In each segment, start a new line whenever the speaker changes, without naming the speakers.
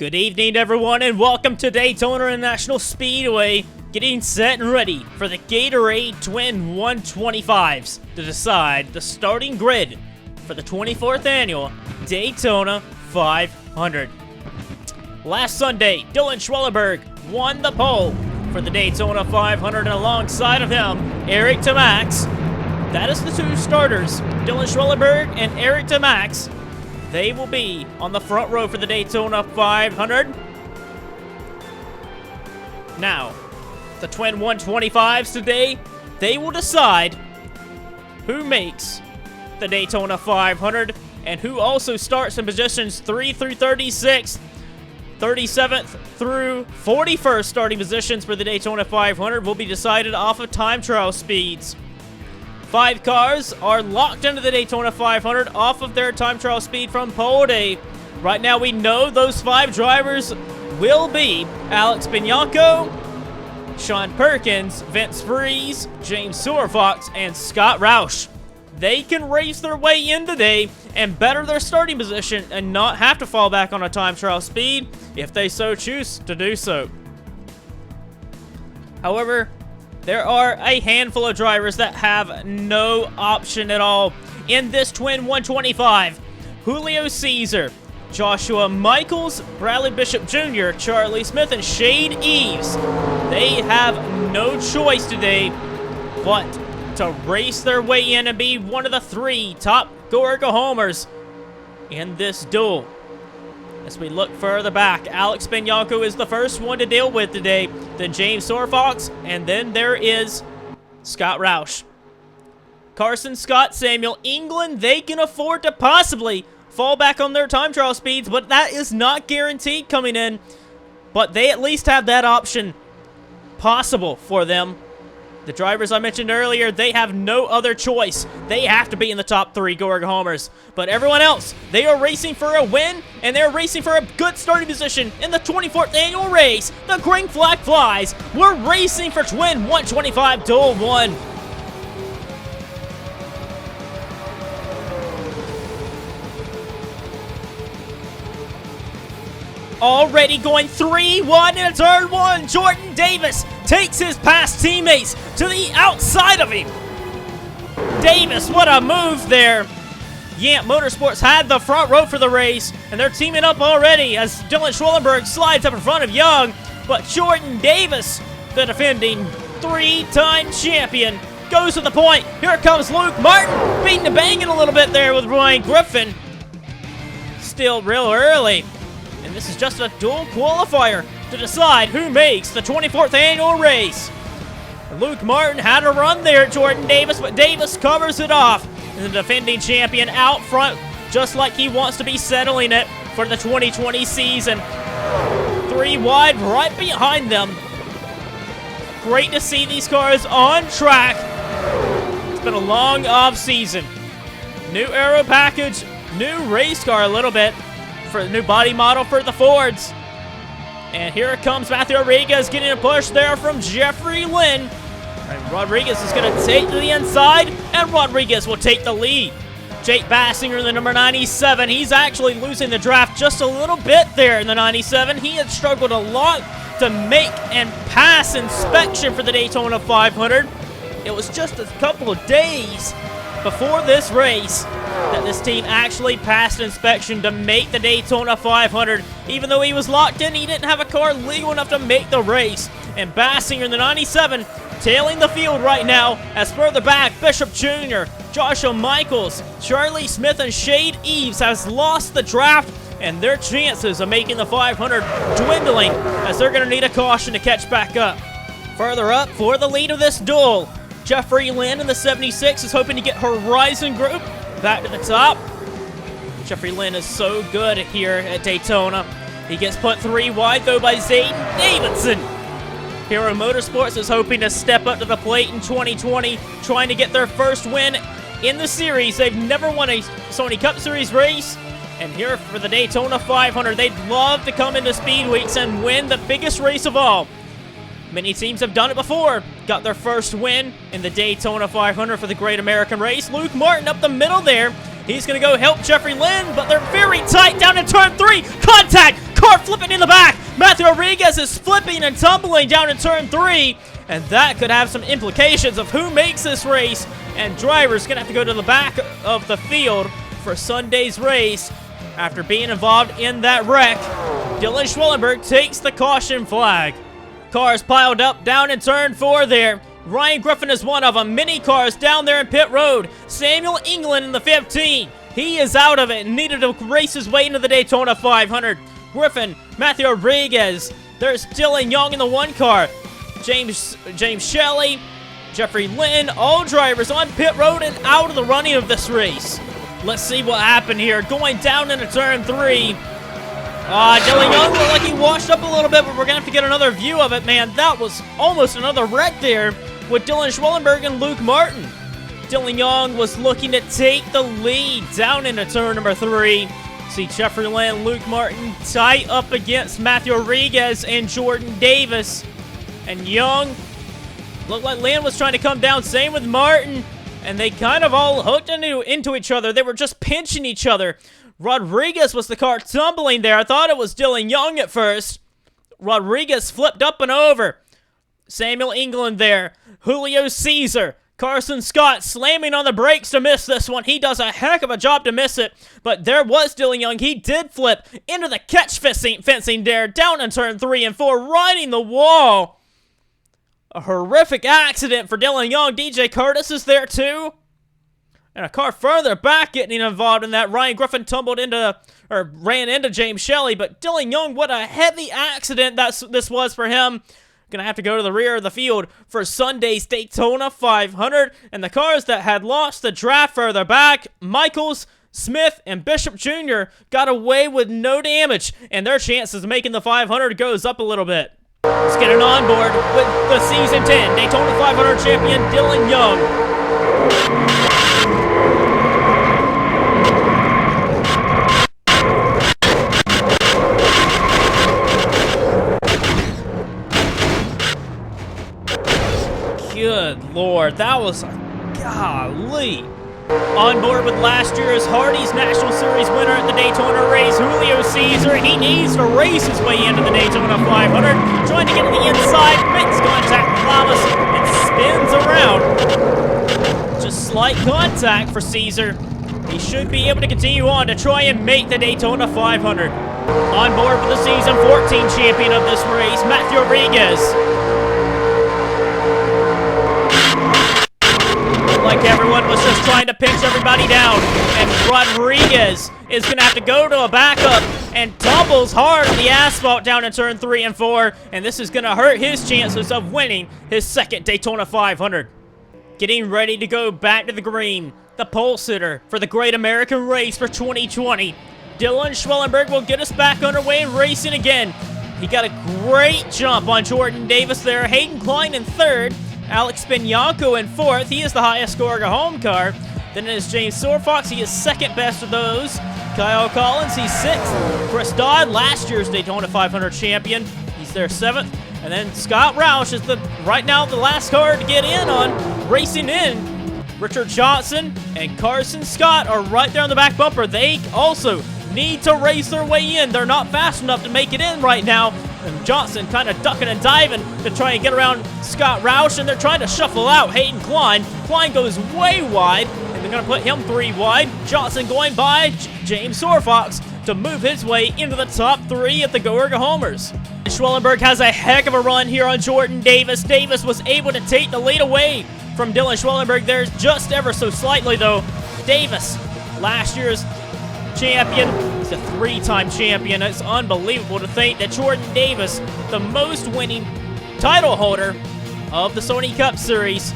Good evening, everyone, and welcome to Daytona International Speedway, getting set and ready for the Gatorade Twin 125's to decide the starting grid for the 24th Annual Daytona 500. Last Sunday, Dylan Schwellenberg won the pole for the Daytona 500, and alongside of him, Eric Tamax. That is the two starters, Dylan Schwellenberg and Eric Tamax. They will be on the front row for the Daytona 500. Now, the Twin 125's today, they will decide who makes the Daytona 500 and who also starts in positions 3 through 36, 37th through 41st starting positions for the Daytona 500 will be decided off of time trial speeds. 5 cars are locked into the Daytona 500 off of their time trial speed from pole day. Right now we know those 5 drivers will be Alex Bianco, Sean Perkins, Vince Freeze, James Sewerfox, and Scott Roush. They can race their way in today and better their starting position and not have to fall back on a time trial speed if they so choose to do so. However, there are a handful of drivers that have no option at all in this Twin 125. Julio Caesar, Joshua Michaels, Bradley Bishop Jr., Charlie Smith, and Shade Eves. They have no choice today but to race their way in and be one of the 3 top Gorica homers in this duel. As we look further back, Alex Bianco is the first one to deal with today, then James Sewerfox, and then there is Scott Roush. Carson, Scott, Samuel, England, they can afford to possibly fall back on their time trial speeds, but that is not guaranteed coming in. But they at least have that option possible for them. The drivers I mentioned earlier, they have no other choice. They have to be in the top 3 Gorica homers. But everyone else, they are racing for a win, and they're racing for a good starting position in the 24th annual race. The green flag flies. We're racing for Twin 125 Duel 1. Already going 3 wide in turn 1. Jordan Davis takes his past teammates to the outside of him. Davis, what a move there. Yamp Motorsports had the front row for the race, and they're teaming up already as Dylan Schwellenberg slides up in front of Young. But Jordan Davis, the defending 3-time champion, goes to the point. Here comes Luke Martin, beating the banging a little bit there with Ryan Griffin. Still real early. And this is just a dual qualifier to decide who makes the 24th annual race. Luke Martin had a run there at Jordan Davis, but Davis covers it off. And the defending champion out front, just like he wants to be settling it for the 2020 season. 3 wide right behind them. Great to see these cars on track. It's been a long off season. New aero package, new race car a little bit. For the new body model for the Fords. And here comes Matthew Rodriguez getting a push there from Jeffrey Lynn. And Rodriguez is going to take to the inside, and Rodriguez will take the lead. Jake Bassinger, the number 97, he's actually losing the draft just a little bit there in the 97. He had struggled a lot to make and pass inspection for the Daytona 500. It was just a couple of days before this race that this team actually passed inspection to make the Daytona 500. Even though he was locked in, he didn't have a car legal enough to make the race. And Bassinger in the 97 tailing the field right now, as further back, Bishop Jr., Joshua Michaels, Charlie Smith, and Shade Eves has lost the draft, and their chances of making the 500 dwindling, as they're going to need a caution to catch back up. Further up for the lead of this duel, Jeffrey Lynn in the 76 is hoping to get Horizon Group back to the top. Jeffrey Lynn is so good here at Daytona. He gets put 3 wide, though, by Zayden Davidson. Hero Motorsports is hoping to step up to the plate in 2020, trying to get their first win in the series. They've never won a Sony Cup Series race. And here for the Daytona 500, they'd love to come into Speed Weeks and win the biggest race of all. Many teams have done it before. Got their first win in the Daytona 500 for the Great American Race. Luke Martin up the middle there. He's going to go help Jeffrey Lynn, but they're very tight down in turn 3. Contact! Car flipping in the back. Matthew Rodriguez is flipping and tumbling down in turn 3. And that could have some implications of who makes this race. And drivers going to have to go to the back of the field for Sunday's race after being involved in that wreck. Dylan Schwellenberg takes the caution flag. Cars piled up down in turn 4 there. Ryan Griffin is one of them. Many cars down there in pit road. Samuel England in the 15. He is out of it and needed to race his way into the Daytona 500. Griffin, Matthew Rodriguez. There's Dylan Young in the 1 car. James Shelley, Jeffrey Lynn, all drivers on pit road and out of the running of this race. Let's see what happened here. Going down into turn 3. Dylan Young looked like he washed up a little bit, but we're going to have to get another view of it, man. That was almost another wreck there with Dylan Schwellenberg and Luke Martin. Dylan Young was looking to take the lead down into turn number 3. See Jeffrey Lynn, Luke Martin tight up against Matthew Rodriguez and Jordan Davis. And Young looked like Lynn was trying to come down, same with Martin. And they kind of all hooked into each other. They were just pinching each other. Rodriguez was the car tumbling there. I thought it was Dylan Young at first. Rodriguez flipped up and over. Samuel England there. Julio Caesar. Carson Scott slamming on the brakes to miss this one. He does a heck of a job to miss it. But there was Dylan Young. He did flip into the catch fencing there. Down in turn 3 and 4. Riding the wall. A horrific accident for Dylan Young. DJ Curtis is there too. And a car further back getting involved in that. Ryan Griffin ran into James Shelley. But Dylan Young, what a heavy accident this was for him. Gonna have to go to the rear of the field for Sunday's Daytona 500. And the cars that had lost the draft further back, Michaels, Smith, and Bishop Jr. got away with no damage. And their chances of making the 500 goes up a little bit. Let's get it on board with the Season 10 Daytona 500 champion, Dylan Young. Good Lord, that was golly. On board with last year's Hardee's National Series winner at the Daytona race, Julio Caesar. He needs to race his way into the Daytona 500. Trying to get to the inside, makes contact with Thomas, and spins around. Just slight contact for Caesar. He should be able to continue on to try and make the Daytona 500. On board with the Season 14 champion of this race, Matthew Rodriguez. Like everyone was just trying to pinch everybody down. And Rodriguez is going to have to go to a backup and tumbles hard on the asphalt down in turn 3 and 4. And this is going to hurt his chances of winning his second Daytona 500. Getting ready to go back to the green. The pole sitter for the Great American Race for 2020. Dylan Schwellenberg will get us back underway and racing again. He got a great jump on Jordan Davis there. Hayden Klein in 3rd. Alex Bianco in 4th. He is the highest scoring home car. Then it is James Sorfox. He is 2nd best of those. Kyle Collins, he's 6th. Chris Dodd, last year's Daytona 500 champion. He's their 7th. And then Scott Roush is right now the last car to get in on racing in. Richard Johnson and Carson Scott are right there on the back bumper. They also need to race their way in. They're not fast enough to make it in right now. And Johnson kind of ducking and diving to try and get around Scott Roush, and they're trying to shuffle out Hayden Klein. Klein goes way wide, and they're going to put him 3 wide. Johnson going by James Sorfox to move his way into the top 3 at the Gorga Homers. Schwellenberg has a heck of a run here on Jordan Davis. Davis was able to take the lead away from Dylan Schwellenberg there, just ever so slightly though. Davis, last year's champion. He's a 3-time champion. It's unbelievable to think that Jordan Davis, the most winning title holder of the Sony Cup Series,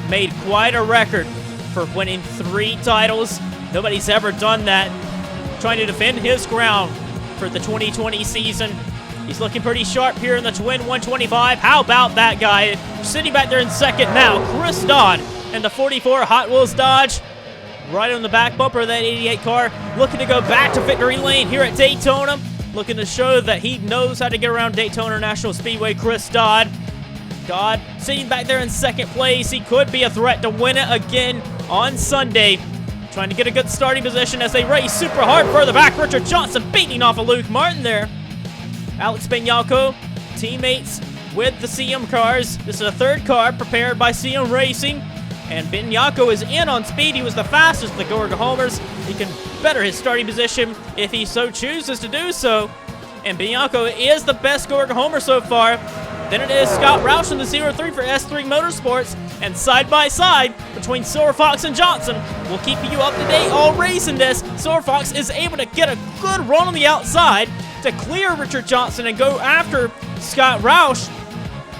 made quite a record for winning 3 titles. Nobody's ever done that. Trying to defend his ground for the 2020 season. He's looking pretty sharp here in the Twin 125. How about that guy? Sitting back there in 2nd now, Chris Dodd in the 44 Hot Wheels Dodge. Right on the back bumper of that 88 car, looking to go back to victory lane here at Daytona. Looking to show that he knows how to get around Daytona National Speedway, Chris Dodd. Dodd sitting back there in 2nd place. He could be a threat to win it again on Sunday. Trying to get a good starting position as they race super hard further back. Richard Johnson beating off of Luke Martin there. Alex Benyako, teammates with the CM cars. This is a third car prepared by CM Racing. And Benyako is in on speed. He was the fastest of the Gorga Homers. He can better his starting position if he so chooses to do so. And Benyako is the best Gorga Homer so far. Then it is Scott Roush in the 03 for S3 Motorsports. And side by side between Silver Fox and Johnson, we'll keep you up to date all racing this. Silver Fox is able to get a good run on the outside to clear Richard Johnson and go after Scott Roush.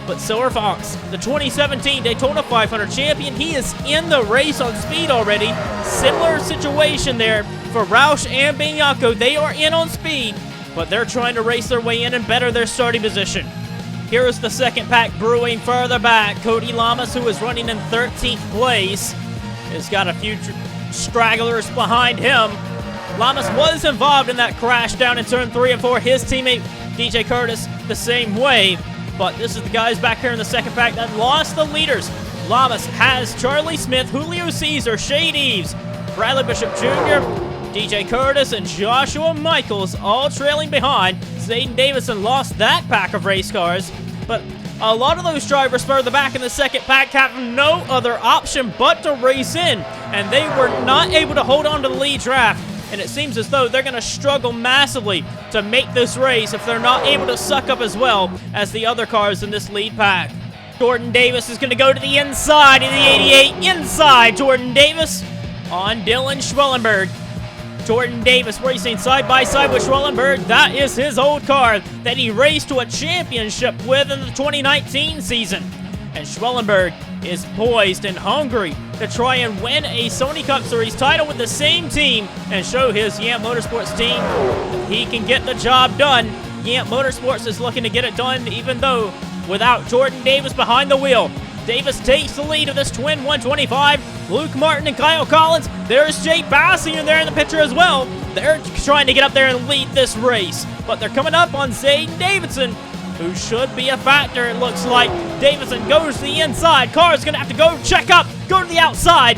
But Silver Fox, the 2017 Daytona 500 champion, he is in the race on speed already. Similar situation there for Roush and Benyako. They are in on speed, but they're trying to race their way in and better their starting position. Here is the second pack brewing further back. Cody Lamas, who is running in 13th place, has got a few stragglers behind him. Lamas was involved in that crash down in turn 3 and 4. His teammate, DJ Curtis, the same way. But this is the guys back here in the second pack that lost the leaders. Lamas has Charlie Smith, Julio Caesar, Shade Eves, Bradley Bishop Jr., DJ Curtis, and Joshua Michaels all trailing behind. Zayden Davison lost that pack of race cars. But a lot of those drivers further back in the second pack have no other option but to race in. And they were not able to hold on to the lead draft. And it seems as though they're going to struggle massively to make this race if they're not able to suck up as well as the other cars in this lead pack. Jordan Davis is going to go to the inside in the 88. Inside, Jordan Davis on Dylan Schwellenberg. Jordan Davis racing side by side with Schwellenberg. That is his old car that he raced to a championship with in the 2019 season. And Schwellenberg is poised and hungry to try and win a Sony Cup Series title with the same team and show his Yamp Motorsports team that he can get the job done. Yamp Motorsports is looking to get it done even though without Jordan Davis behind the wheel. Davis takes the lead of this twin 125. Luke Martin and Kyle Collins. There's Jake Bassinger there in the picture as well. They're trying to get up there and lead this race, but they're coming up on Zayden Davidson, who should be a factor, it looks like. Davison goes to the inside. Carr's going to have to go check up, go to the outside.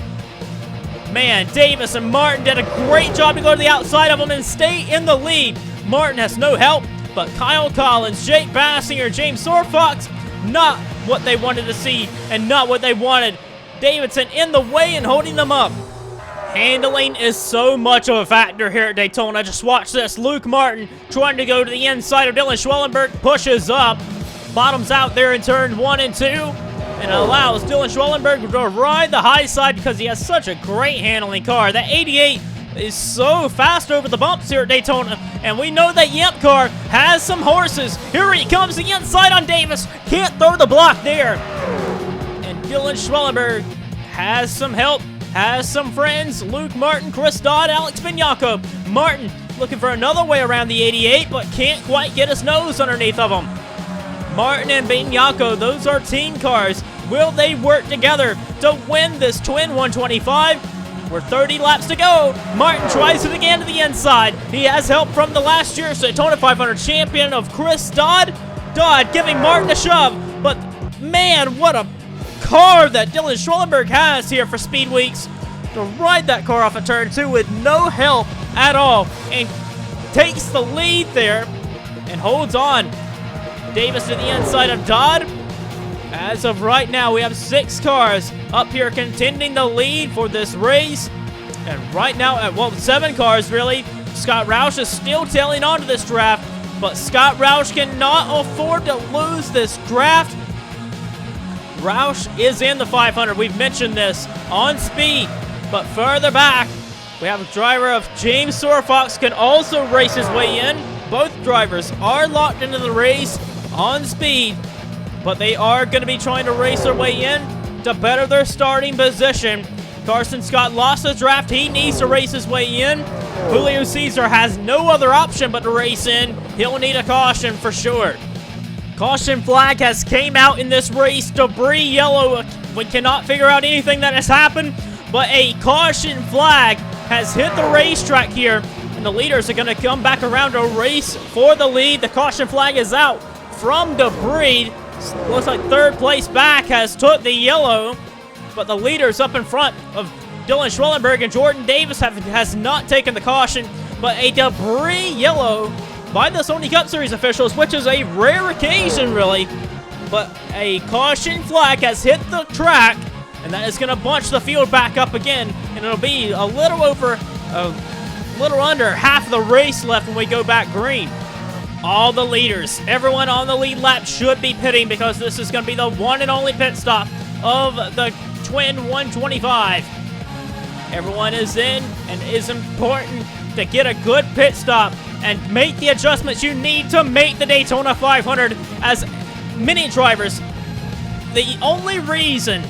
Man, Davis and Martin did a great job to go to the outside of him and stay in the lead. Martin has no help, but Kyle Collins, Jake Bassinger, James Sorfox, not what they wanted to see and not what they wanted. Davidson in the way and holding them up. Handling is so much of a factor here at Daytona. Just watch this. Luke Martin trying to go to the inside of Dylan Schwellenberg. Pushes up. Bottoms out there in turn 1 and 2. And allows Dylan Schwellenberg to ride the high side because he has such a great handling car. That 88 is so fast over the bumps here at Daytona. And we know that Yamp car has some horses. Here he comes the inside on Davis. Can't throw the block there. And Dylan Schwellenberg has some help. Has some friends, Luke Martin, Chris Dodd, Alex Benyako. Martin looking for another way around the 88, but can't quite get his nose underneath of him. Martin and Benyako, those are team cars. Will they work together to win this twin 125? We're 30 laps to go. Martin tries it again to the inside. He has help from the last year's Daytona 500 champion of Chris Dodd. Dodd giving Martin a shove, but man, what a car that Dylan Schwellenberg has here for Speed Weeks to ride that car off of turn 2 with no help at all and takes the lead there and holds on. Davis to the inside of Dodd. As of right now, we have 6 cars up here contending the lead for this race. And right now, well, 7 cars really. Scott Roush is still tailing on to this draft, but Scott Roush cannot afford to lose this draft. Roush is in the 500. We've mentioned this on speed, but further back, we have a driver of James Sorfox can also race his way in. Both drivers are locked into the race on speed, but they are going to be trying to race their way in to better their starting position. Carson Scott lost the draft. He needs to race his way in. Julio Caesar has no other option but to race in. He'll need a caution for sure. Caution flag has came out in this race. Debris yellow. We cannot figure out anything that has happened, but a caution flag has hit the racetrack here, and the leaders are going to come back around to race for the lead. The caution flag is out from debris. Looks like third place back has took the yellow, but the leaders up in front of Dylan Schwellenberg and Jordan Davis has not taken the caution, but a debris yellow by the Sony Cup Series officials, which is a rare occasion, really. But a caution flag has hit the track, and that is going to bunch the field back up again, and it'll be a little under half of the race left when we go back green. All the leaders, everyone on the lead lap should be pitting because this is going to be the one and only pit stop of the Twin 125. Everyone is in, and it is important to get a good pit stop and make the adjustments you need to make the Daytona 500. As many drivers, the only reason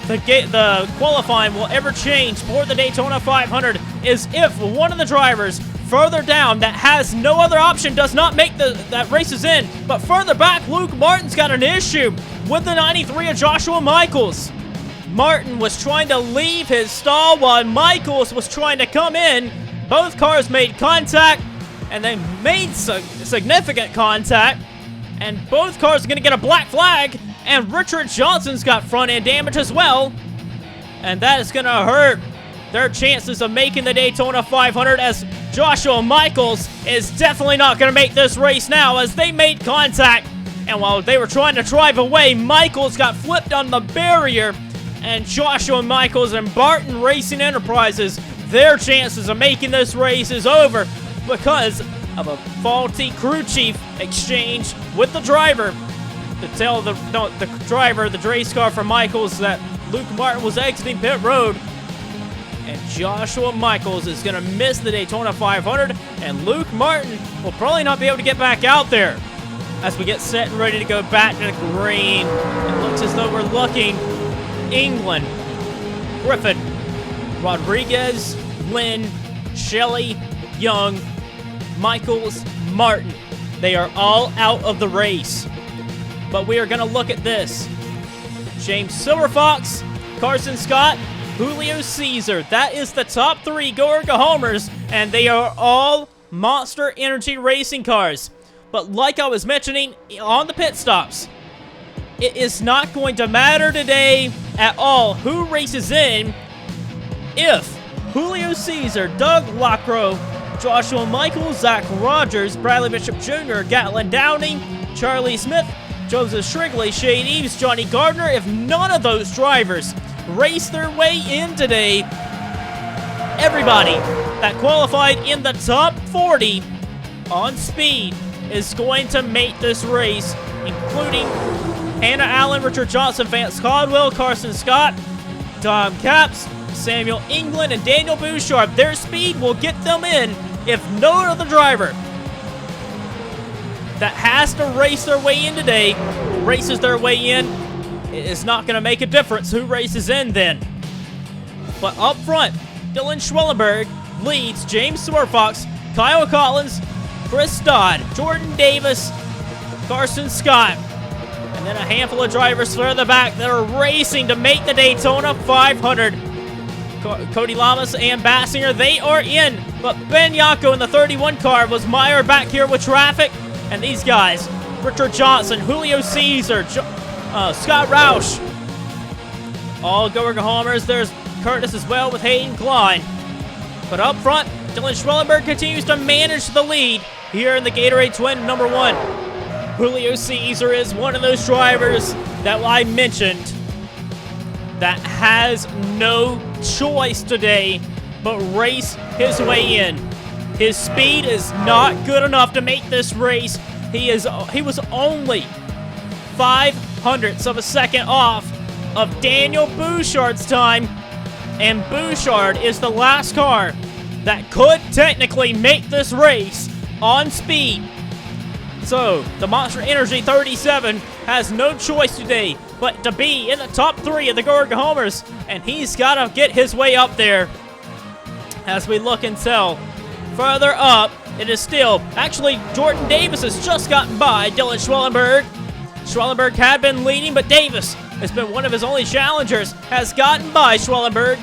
the qualifying will ever change for the Daytona 500 is if one of the drivers further down that has no other option does not make that races in. But further back, Luke Martin's got an issue with the 93 of Joshua Michaels. Martin was trying to leave his stall while Michaels was trying to come in. Both cars made contact, and they made significant contact, and both cars are going to get a black flag, and Richard Johnson's got front end damage as well, and that is going to hurt their chances of making the Daytona 500, as Joshua Michaels is definitely not going to make this race now, as they made contact, and while they were trying to drive away, Michaels got flipped on the barrier, and Joshua Michaels and Barton Racing Enterprises, their chances of making this race is over because of a faulty crew chief exchange with the driver to tell the driver, the race car for Michaels, that Luke Martin was exiting pit road. And Joshua Michaels is going to miss the Daytona 500, and Luke Martin will probably not be able to get back out there. As we get set and ready to go back to the green, it looks as though we're looking England, Griffin, Rodriguez, Lynn, Shelley, Young, Michaels, Martin. They are all out of the race. But we are going to look at this. James Silverfox, Carson Scott, Julio Caesar. That is the top three Go-Erga homers, and they are all Monster Energy racing cars. But like I was mentioning on the pit stops, it is not going to matter today at all who races in if Julio Caesar, Doug Lockrow, Joshua Michaels, Zach Rogers, Bradley Bishop Jr., Gatlin Downing, Charlie Smith, Joseph Shrigley, Shane Eves, Johnny Gardner, if none of those drivers race their way in today, everybody that qualified in the top 40 on speed is going to make this race, including Hannah Allen, Richard Johnson, Vance Caldwell, Carson Scott, Tom Capps, Samuel England, and Daniel Bouchard. Their speed will get them in if no other driver that has to race their way in today races their way in. It is not going to make a difference who races in then. But up front, Dylan Schwellenberg leads James Silverfox, Kyle Collins, Chris Dodd, Jordan Davis, Carson Scott, and then a handful of drivers further back that are racing to make the Daytona 500. Cody Lamas and Bassinger, they are in, but Ben Yako in the 31 car was mired back here with traffic, and these guys, Richard Johnson, Julio Caesar, Scott Roush, all Go-Erga homers. There's Curtis as well with Hayden Klein. But up front, Dylan Schwellenberg continues to manage the lead here in the Gatorade Twin number 1. Julio Caesar is one of those drivers that I mentioned that has no choice today but race his way in. His speed is not good enough to make this race. He was only 0.05 of a second off of Daniel Bouchard's time, and Bouchard is the last car that could technically make this race on speed. So, the Monster Energy 37 has no choice today but to be in the top 3 of the Go-Erga homers, and he's got to get his way up there. As we look until further up, it is still, actually, Jordan Davis has just gotten by Dylan Schwellenberg. Schwellenberg had been leading, but Davis has been one of his only challengers, has gotten by Schwellenberg.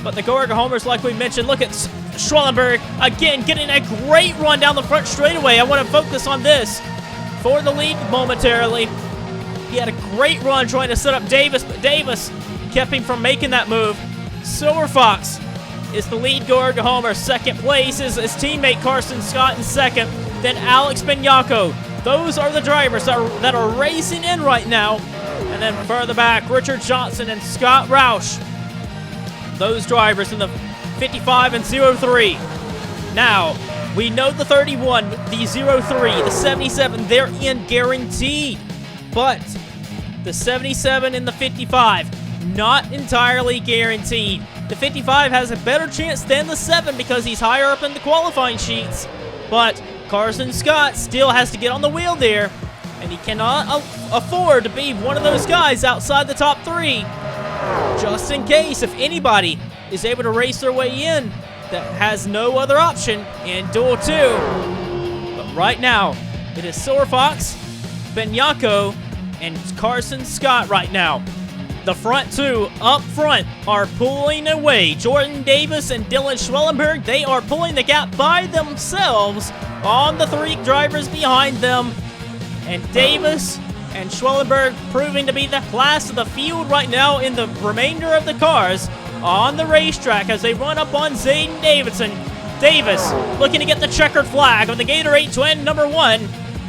But the Go-Erga homers, like we mentioned, look at Schwellenberg, again, getting a great run down the front straightaway. I want to focus on this for the lead momentarily. He had a great run trying to set up Davis, but Davis kept him from making that move. Silverfox is the lead Go-Erga homer. Second place is his teammate Carson Scott in second. then Alex Benyako. Those are the drivers that are racing in right now. And then further back, Richard Johnson and Scott Roush. Those drivers in the 55 and 03. Now, we know the 31, the 03, the 77, they're in guaranteed. But the 77 and the 55, not entirely guaranteed. The 55 has a better chance than the 7 because he's higher up in the qualifying sheets. But Carson Scott still has to get on the wheel there, and he cannot afford to be one of those guys outside the top 3, just in case if anybody is able to race their way in that has no other option in Duel 2. But right now, it is Silver Fox, Benyako, and Carson Scott right now. The front 2 up front are pulling away. Jordan Davis and Dylan Schwellenberg, they are pulling the gap by themselves on the 3 drivers behind them. And Davis and Schwellenberg proving to be the class of the field right now in the remainder of the cars on the racetrack as they run up on Zayden Davidson. Davis looking to get the checkered flag on the Gatorade twin number 1.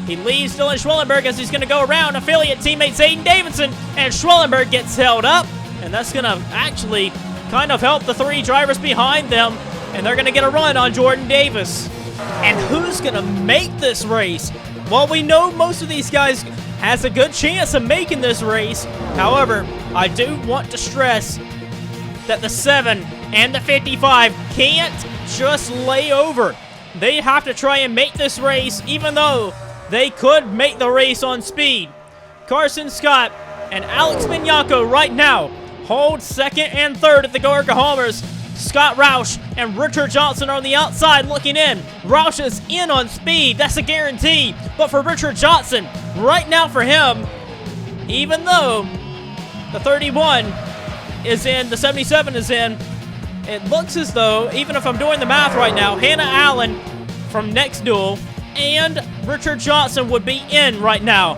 He leaves Dylan Schwellenberg as he's going to go around affiliate teammate Zayden Davidson, and Schwellenberg gets held up, and that's going to actually kind of help the 3 drivers behind them, and they're going to get a run on Jordan Davis. And who's going to make this race? Well, we know most of these guys has a good chance of making this race. However, I do want to stress that the 7 and the 55 can't just lay over. They have to try and make this race, even though they could make the race on speed. Carson Scott and Alex Benyako right now hold 2nd and 3rd at the Gorga Homers. Scott Roush and Richard Johnson are on the outside looking in. Roush is in on speed. That's a guarantee. But for Richard Johnson, right now for him, even though the 31 is in, the 77 is in, it looks as though, even if I'm doing the math right now, Hannah Allen from next duel and Richard Johnson would be in right now.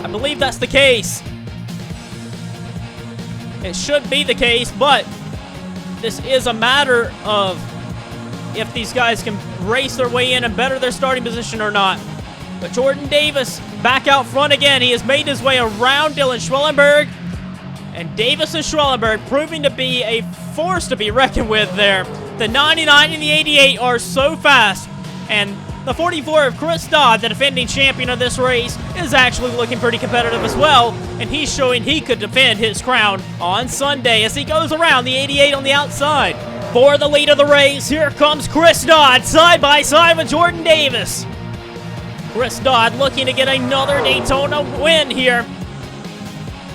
I believe that's the case. It should be the case, but this is a matter of if these guys can race their way in and better their starting position or not. But Jordan Davis back out front again. He has made his way around Dylan Schwellenberg. And Davis and Schwellenberg proving to be a force to be reckoned with there. The 99 and the 88 are so fast. And the 44 of Chris Dodd, the defending champion of this race, is actually looking pretty competitive as well. And he's showing he could defend his crown on Sunday as he goes around the 88 on the outside. For the lead of the race, here comes Chris Dodd side by side with Jordan Davis. Chris Dodd looking to get another Daytona win here.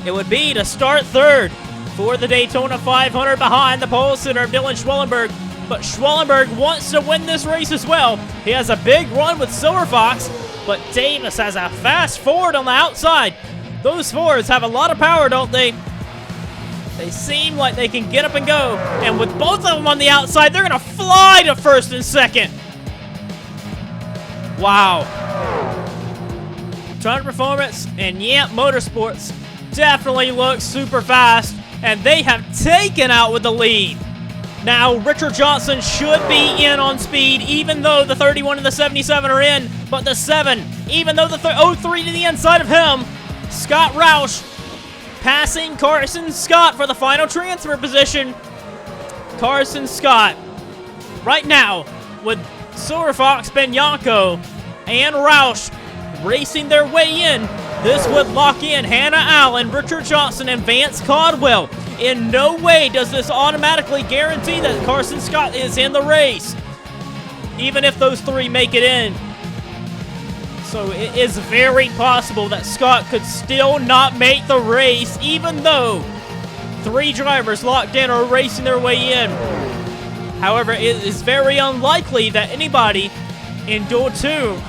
It would be to start 3rd for the Daytona 500 behind the pole sitter of Dylan Schwellenberg. But Schwellenberg wants to win this race as well. He has a big run with Silver Fox, but Davis has a fast Ford on the outside. Those Fords have a lot of power, don't they? They seem like they can get up and go. And with both of them on the outside, they're going to fly to 1st and 2nd. Wow. Turn Performance and Yamp Motorsports definitely looks super fast, and they have taken out with the lead. Now, Richard Johnson should be in on speed, even though the 31 and the 77 are in, but the 7, even though the 03 to the inside of him, Scott Roush passing Carson Scott for the final transfer position. Carson Scott, right now, with Silver Fox, Benyako, and Roush racing their way in, this would lock in Hannah Allen, Richard Johnson, and Vance Caldwell. In no way does this automatically guarantee that Carson Scott is in the race, even if those 3 make it in. So it is very possible that Scott could still not make the race, even though 3 drivers locked in are racing their way in. However, it is very unlikely that anybody in Duel 2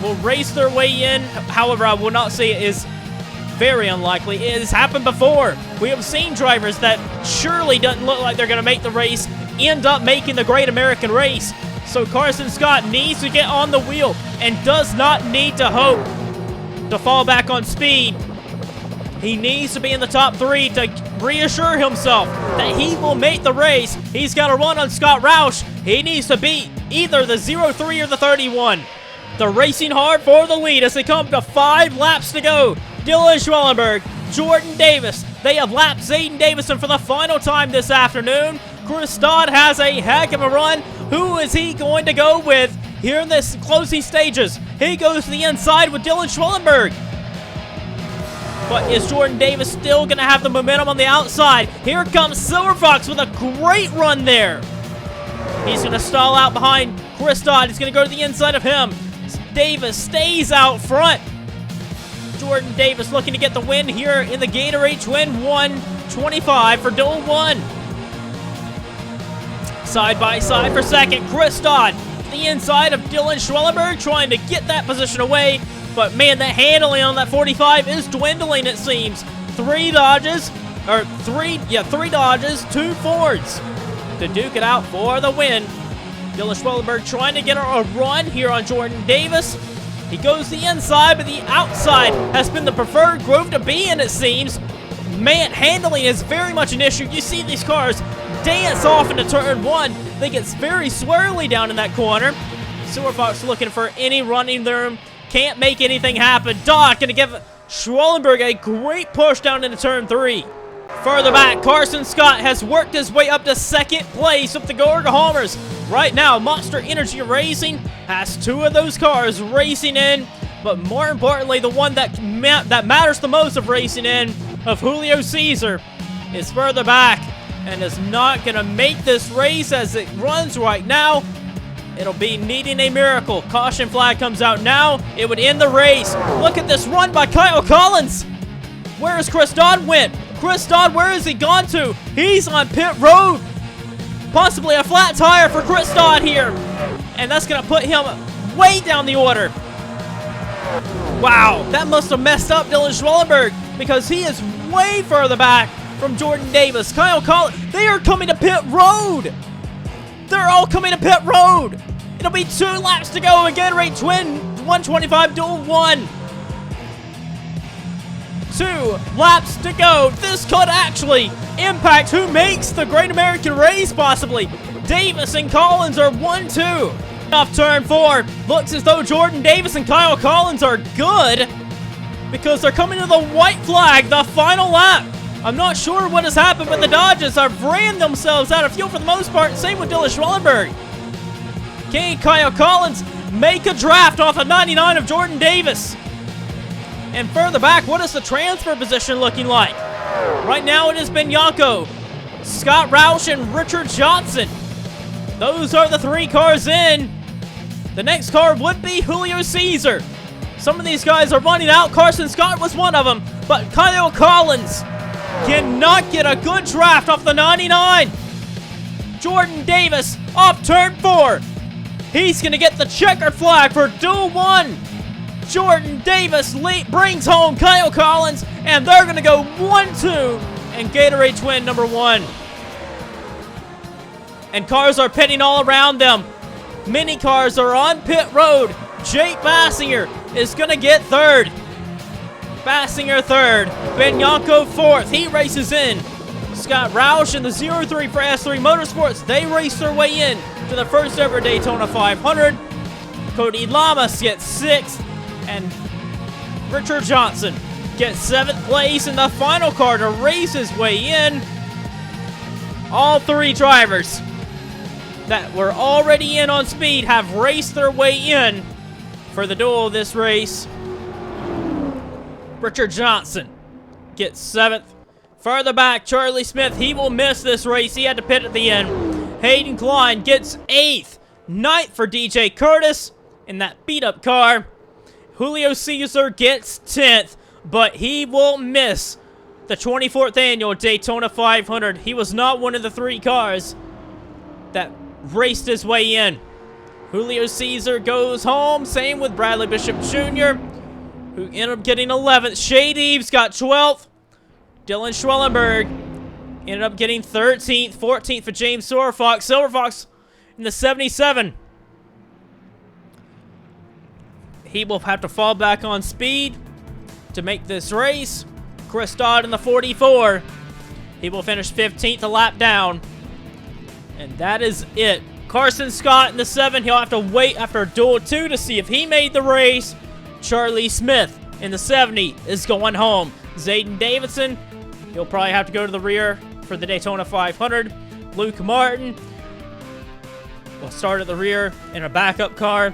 will race their way in. However, I will not say it is very unlikely. It has happened before. We have seen drivers that surely doesn't look like they're going to make the race end up making the Great American Race. So Carson Scott needs to get on the wheel and does not need to hope to fall back on speed. He needs to be in the top 3 to reassure himself that he will make the race. He's got to run on Scott Roush. He needs to beat either the 03 or the 31. They're racing hard for the lead as they come to 5 laps to go. Dylan Schwellenberg, Jordan Davis. They have lapped Zayden Davison for the final time this afternoon. Chris Dodd has a heck of a run. Who is he going to go with here in this closing stages? He goes to the inside with Dylan Schwellenberg. But is Jordan Davis still going to have the momentum on the outside? Here comes Silver Fox with a great run there. He's going to stall out behind Chris Dodd. He's going to go to the inside of him. Davis stays out front. Jordan Davis looking to get the win here in the Gatorade Twin 125 for Duel 1. Side by side for second, Chris Dodd. The inside of Dylan Schwellenberg trying to get that position away. But man, the handling on that 45 is dwindling, it seems. 3 dodges, 2 Fords to duke it out for the win. Dylan Schwellenberg trying to get a run here on Jordan Davis. He goes the inside, but the outside has been the preferred groove to be in, it seems. Man, handling is very much an issue. You see these cars dance off into turn 1. They get very swirly down in that corner. Silver Fox looking for any running room. Can't make anything happen. Dodd going to give Schwellenberg a great push down into turn 3. Further back, Carson Scott has worked his way up to second place with the Gorga Homers. Right now, Monster Energy Racing has 2 of those cars racing in, but more importantly, the one that matters the most of racing in, of Julio Caesar, is further back and is not going to make this race as it runs right now. It'll be needing a miracle. Caution flag comes out now. It would end the race. Look at this run by Kyle Collins. Where is Chris Dodd went? Chris Dodd, where has he gone to? He's on pit road. Possibly a flat tire for Chris Dodd here. And that's going to put him way down the order. Wow, that must have messed up Dylan Schwellenberg because he is way further back from Jordan Davis. Kyle Collins, they are coming to pit road. They're all coming to pit road. It'll be 2 laps to go. Again, Gatorade Twin 125 Duel 1. 2 laps to go. This could actually impact who makes the Great American Race, possibly. Davis and Collins are 1-2. Off turn 4. Looks as though Jordan Davis and Kyle Collins are good because they're coming to the white flag, the final lap. I'm not sure what has happened, but the Dodgers have ran themselves out of fuel for the most part. Same with Dylan Schwellenberg. Can Kyle Collins make a draft off of 99 of Jordan Davis? And further back, what is the transfer position looking like? Right now it has been Bianco, Scott Roush, and Richard Johnson. Those are the 3 cars in. The next car would be Julio Caesar. Some of these guys are running out. Carson Scott was one of them, but Kyle Collins cannot get a good draft off the 99. Jordan Davis off turn 4. He's going to get the checkered flag for Duel 1. Jordan Davis brings home Kyle Collins, and they're going to go 1-2 in Gatorade Twin number 1. And cars are pitting all around them. Many cars are on pit road. Jake Bassinger is going to get 3rd. Bassinger 3rd. Bianco 4th. He races in. Scott Roush and the 03 for S3 Motorsports, they race their way in to the first ever Daytona 500. Cody Lamas gets 6th. And Richard Johnson gets 7th place in the final car to race his way in. All 3 drivers that were already in on speed have raced their way in for the duel of this race. Richard Johnson gets 7th. Further back, Charlie Smith, he will miss this race. He had to pit at the end. Hayden Klein gets 8th. 9th for DJ Curtis in that beat-up car. Julio Caesar gets 10th, but he will miss the 24th Annual Daytona 500. He was not one of the 3 cars that raced his way in. Julio Caesar goes home. Same with Bradley Bishop Jr., who ended up getting 11th. Shade Eves got 12th. Dylan Schwellenberg ended up getting 13th. 14th for James Silver Fox. Silver Fox in the 77. He will have to fall back on speed to make this race. Chris Dodd in the 44. He will finish 15th a lap down. And that is it. Carson Scott in the 7. He'll have to wait after duel 2 to see if he made the race. Charlie Smith in the 70 is going home. Zayden Davidson, he'll probably have to go to the rear for the Daytona 500. Luke Martin will start at the rear in a backup car.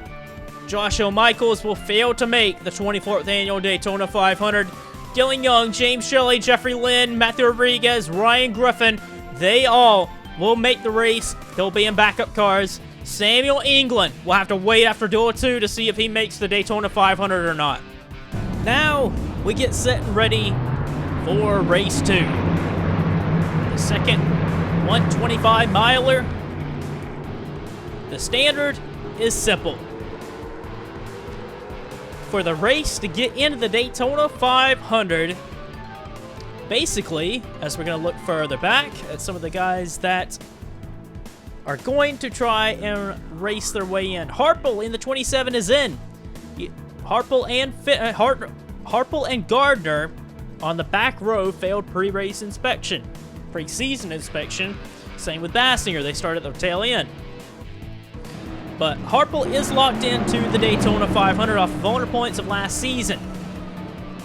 Josh O'Michaels will fail to make the 24th Annual Daytona 500. Dylan Young, James Shelley, Jeffrey Lynn, Matthew Rodriguez, Ryan Griffin, they all will make the race. They'll be in backup cars. Samuel England will have to wait after duel 2 to see if he makes the Daytona 500 or not. Now, we get set and ready for race 2. The second 125 miler. The standard is simple. For the race to get into the Daytona 500, basically, as we're going to look further back at some of the guys that are going to try and race their way in. Harple in the 27 is in. Harple and Gardner on the back row failed pre-race inspection. Pre-season inspection. Same with Bassinger. They started at the tail end. But Harple is locked into the Daytona 500 off of owner points of last season.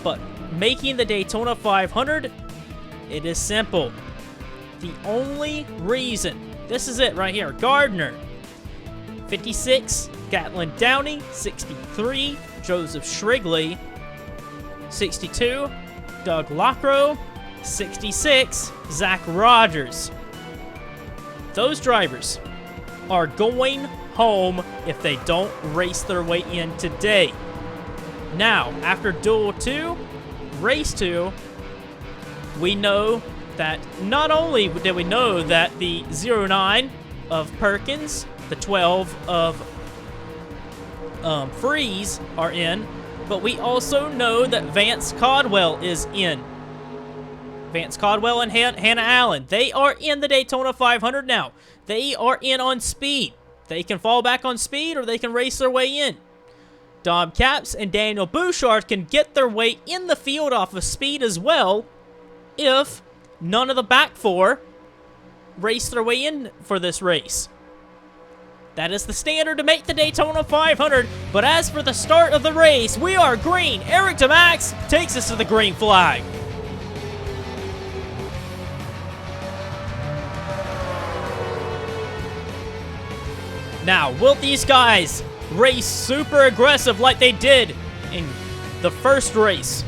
But making the Daytona 500, it is simple. The only reason, this is it right here, Gardner, 56, Gatlin Downey, 63, Joseph Shrigley, 62, Doug Lockrow, 66, Zach Rogers. Those drivers are going home if they don't race their way in today. Now, after duel 2, race 2, we know that not only did we know that the 09 of Perkins, the 12 of Freeze are in, but we also know that Vance Caldwell is in. Vance Caldwell and Hannah Allen, they are in the Daytona 500 now. They are in on speed. They can fall back on speed or they can race their way in. Dom Capps and Daniel Bouchard can get their way in the field off of speed as well if none of the back 4 race their way in for this race. That is the standard to make the Daytona 500, but as for the start of the race, we are green. Eric DeMax takes us to the green flag. Now, will these guys race super aggressive like they did in the first race?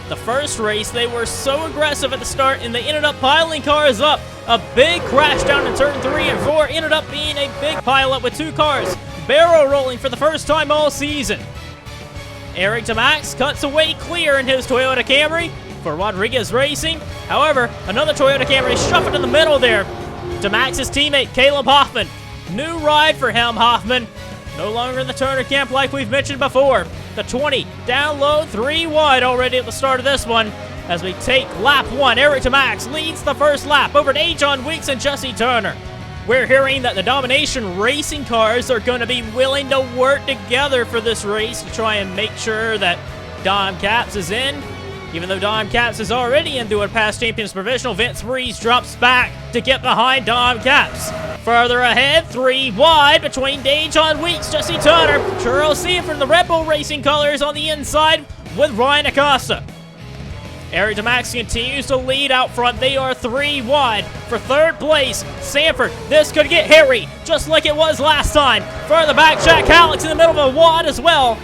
The first race, they were so aggressive at the start, and they ended up piling cars up. A big crash down in turn 3 and 4 ended up being a big pileup with 2 cars barrel rolling for the first time all season. Eric DeMax cuts away clear in his Toyota Camry for Rodriguez Racing. However, another Toyota Camry shuffled in the middle there. DeMax's teammate, Caleb Hoffman. New ride for him, Hoffman. No longer in the Turner camp like we've mentioned before. The 20 down low, 3 wide already at the start of this one. As we take lap 1, Eric DeMax leads the first lap over Dajon Weeks and Jesse Turner. We're hearing that the Domination Racing cars are going to be willing to work together for this race to try and make sure that Dom Capps is in. Even though Dom Capps is already in through a past champions provisional, Vince Freeze drops back to get behind Dom Capps. Further ahead, 3 wide between Dajon Weeks, Jesse Turner, Charles Sanford in the Red Bull Racing colors on the inside with Ryan Acosta. Eric DeMax continues to lead out front. They are 3 wide for third place. Sanford, this could get hairy, just like it was last time. Further back, Jack Halleck's in the middle of a wad as well.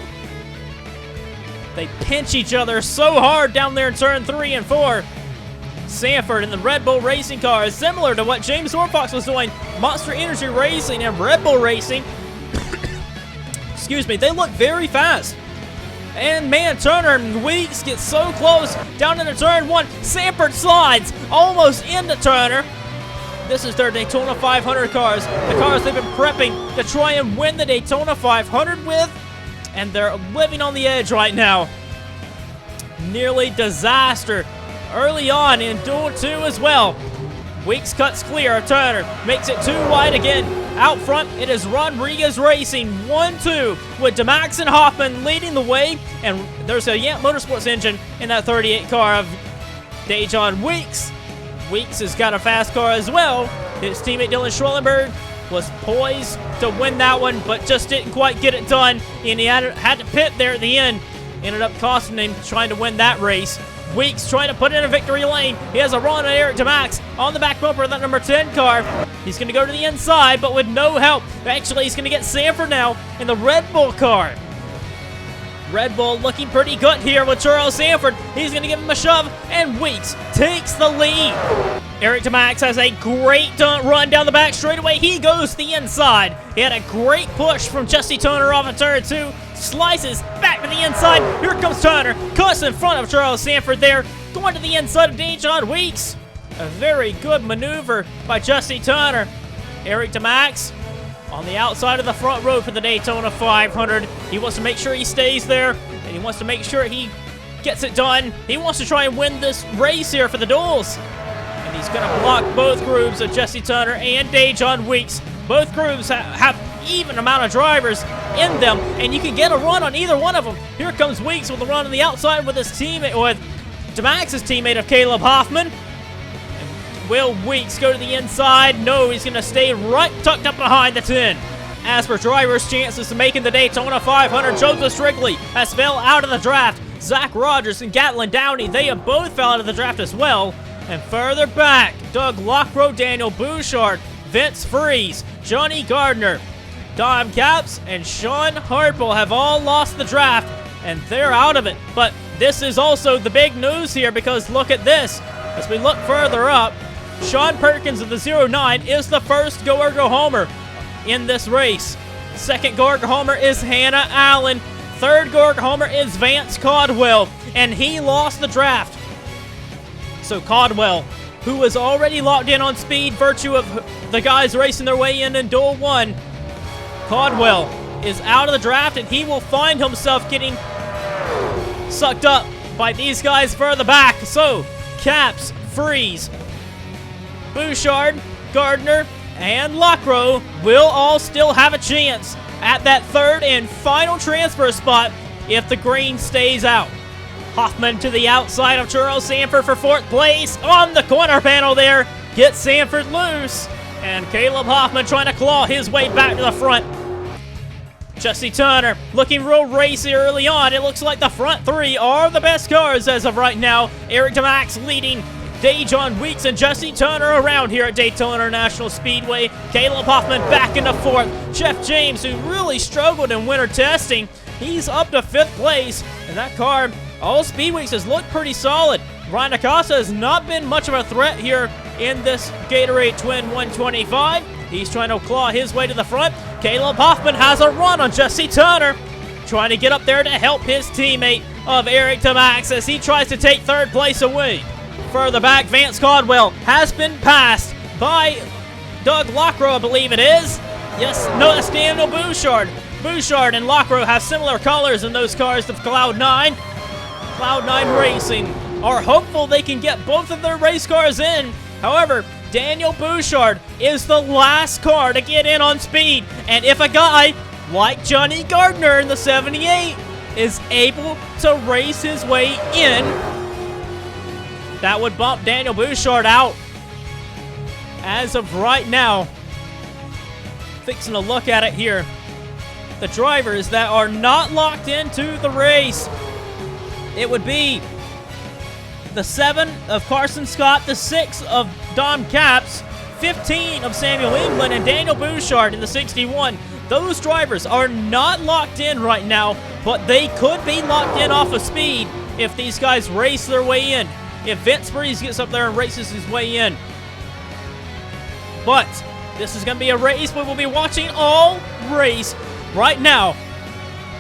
They pinch each other so hard down there in turn 3 and 4. Sanford in the Red Bull Racing car is similar to what James Orfox was doing. Monster Energy Racing and Red Bull Racing. Excuse me, they look very fast. And man, Turner and Weeks get so close down into turn 1. Sanford slides almost into Turner. This is their Daytona 500 cars. The cars they've been prepping to try and win the Daytona 500 with. And they're living on the edge right now. Nearly disaster early on in duel 2 as well. Weeks cuts clear of Turner, makes it 2 wide again. Out front, it is Rodriguez Racing 1-2 with DeMax and Hoffman leading the way. And there's a Yamp Motorsports engine in that 38 car of Dajon Weeks. Weeks has got a fast car as well. His teammate Dylan Schwellenberg was poised to win that one, but just didn't quite get it done, and he had to pit there at the end. Ended up costing him trying to win that race. Weeks trying to put in a victory lane. He has a run on Eric DeMax on the back bumper of that number 10 car. He's going to go to the inside, but with no help. Actually, he's going to get Sanford now in the Red Bull car. Red Bull looking pretty good here with Charles Sanford. He's going to give him a shove, and Weeks takes the lead. Eric DeMax has a great run down the back straightaway. He goes to the inside. He had a great push from Jesse Turner off of turn 2. Slices back to the inside. Here comes Turner. Cuts in front of Charles Sanford there. Going to the inside of Dejon Weeks. A very good maneuver by Jesse Turner. Eric DeMax on the outside of the front row for the Daytona 500. He wants to make sure he stays there, and he wants to make sure he gets it done. He wants to try and win this race here for the duels. And he's going to block both groups of Jesse Turner and Dejon Weeks. Both groups have even amount of drivers in them, and you can get a run on either one of them. Here comes Weeks with a run on the outside with his teammate, with DeMax's teammate of Caleb Hoffman. Will Weeks go to the inside? No, he's going to stay right tucked up behind the 10. As for drivers' chances of making the Daytona 500, Joseph Strigley has fell out of the draft. Zach Rogers and Gatlin Downey, they have both fell out of the draft as well. And further back, Doug Lockrow, Daniel Bouchard, Vince Freeze, Johnny Gardner, Dom Capps, and Sean Harple have all lost the draft, and they're out of it. But this is also the big news here, because look at this. As we look further up, Sean Perkins of the 09 is the first go-ergo homer in this race. Second go-ergo homer is Hannah Allen. Third go-ergo homer is Vance Caldwell, and he lost the draft. So Caldwell, who was already locked in on speed, virtue of the guys racing their way in Duel 1, Caldwell is out of the draft, and he will find himself getting sucked up by these guys further back. So Capps, Freeze, Bouchard, Gardner, and Lockrow will all still have a chance at that third and final transfer spot if the green stays out. Hoffman to the outside of Charles Sanford for fourth place on the corner panel there. Gets Sanford loose, and Caleb Hoffman trying to claw his way back to the front. Jesse Turner looking real racy early on. It looks like the front three are the best cars as of right now. Eric DeMax leading Dejon Weeks and Jesse Turner around here at Daytona International Speedway. Caleb Hoffman back into fourth. Jeff James, who really struggled in winter testing, he's up to fifth place. And that car, all speed weeks, has looked pretty solid. Ryan Acosta has not been much of a threat here in this Gatorade Twin 125. He's trying to claw his way to the front. Caleb Hoffman has a run on Jesse Turner, trying to get up there to help his teammate of Eric DeMax as he tries to take third place away. Further back, Vance Caldwell has been passed by Doug Lockrow, I believe it is. Yes, no, that's Daniel Bouchard. Bouchard and Lockrow have similar colors in those cars of Cloud9. Cloud9 Racing are hopeful they can get both of their race cars in. However, Daniel Bouchard is the last car to get in on speed. And if a guy like Johnny Gardner in the 78 is able to race his way in, that would bump Daniel Bouchard out. As of right now, fixing to look at it here, the drivers that are not locked into the race, it would be the 7 of Carson Scott, the 6 of Dom Capps, 15 of Samuel England, and Daniel Bouchard in the 61. Those drivers are not locked in right now, but they could be locked in off of speed if these guys race their way in. If Vince Freeze gets up there and races his way in. But this is going to be a race we will be watching all race right now.